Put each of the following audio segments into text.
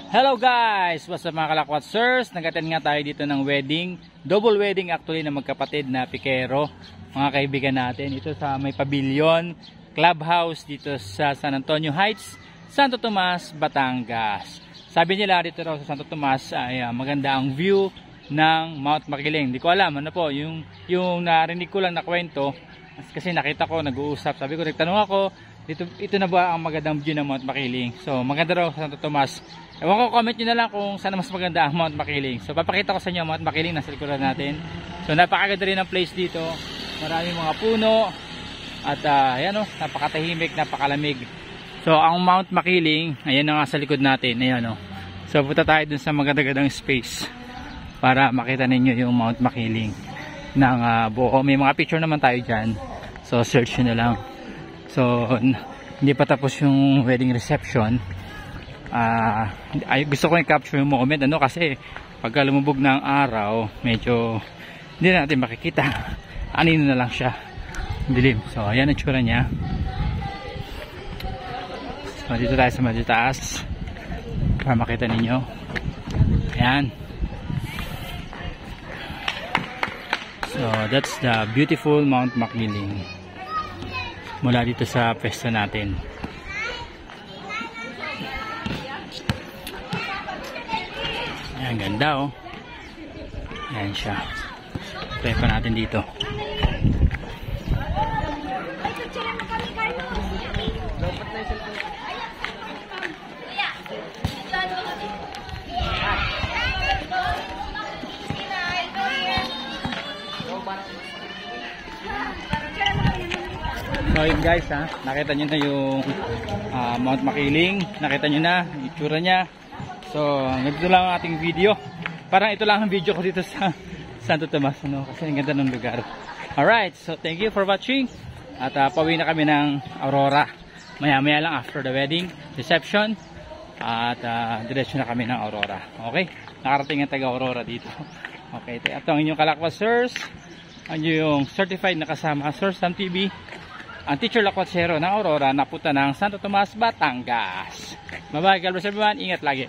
Hello guys! What's up mga kalakwatsers? Nag-attend nga tayo dito ng wedding. Double wedding actually na magkapatid na pikero. Mga kaibigan natin. Ito sa may pavilion, clubhouse dito sa San Antonio Heights, Santo Tomas, Batangas. Sabi nila dito raw sa Santo Tomas ay maganda ang view ng Mount Makiling. Hindi ko alam ano po, yung narinig ko lang na kwento kasi nakita ko nag-uusap. Sabi ko, nagtanong ako, ito na ba ang magandang view ng Mount Makiling? So maganda raw sa Santo Tomas. Ewan ko, comment nyo na lang kung saan mas maganda ang Mount Makiling. So papakita ko sa inyo ang Mount Makiling, nasa likuran natin. So napakaganda rin ang place dito. Maraming mga puno. At ayan o, napakatahimik, napakalamig. So ang Mount Makiling, ayan na nga sa likod natin. Ayan o. So punta tayo dun sa magandang space para makita ninyo yung Mount Makiling ng buo. May mga picture naman tayo dyan. So search nyo na lang. So hindi pa tapos yung wedding reception. Gusto ko i-capture yung moment kasi pagka lumubog na ang araw medyo hindi na natin makikita. Anino na lang siya, dilim. So ayan ang tsura nya. So dito tayo sa matitaas para makita ninyo. Ayan. So that's the beautiful Mount Makiling mula dito sa pwesto natin. Ayan, ganda oh. Ayan siya. Try pa natin dito. So yun guys nakita nyo na yung Mount Makiling. Nakita nyo na yung itsura nya. So ganito lang ang ating video. Parang ito lang ang video ko dito sa Santo Tomas kasi ang ganda ng lugar. Alright, so thank you for watching. At pauwi na kami ng Aurora maya maya lang after the wedding reception. At diretso na kami ng Aurora. Okay, nakarating ang taga Aurora dito. Okay, ito ang inyong kalakwatsers. Ano yung certified na kasama Sir Sam TV, ang teacher lakwatsero ng Aurora na punta ng Santo Tomas, Batangas. Bye bye, God bless everyone. Ingat lagi.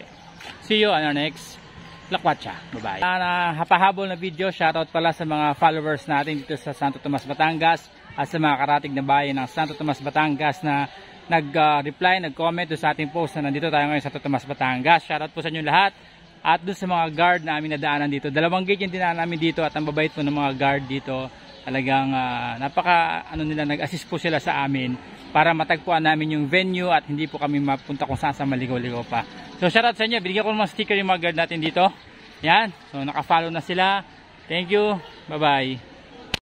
See you on our next lakwatsa. Bye bye. Hapahabol na video. Shoutout pala sa mga followers natin dito sa Santo Tomas, Batangas at sa mga karating na bayan ng Santo Tomas, Batangas na nag-reply, nag-comment sa ating post na nandito tayo ngayon sa Santo Tomas, Batangas. Shoutout po sa inyo lahat. At doon sa mga guard na aming nadaanan dito. 2 gate yung dinaanan namin dito at ang babait po ng mga guard dito. Talagang napaka nila, nag-assist po sila sa amin para matagpuan namin yung venue at hindi po kami mapunta kung saan sa maligaw-ligaw pa. So shoutout sa inyo. Binigyan ko ng mga sticker yung mga guard natin dito. Yan. So naka-follow na sila. Thank you. Bye-bye.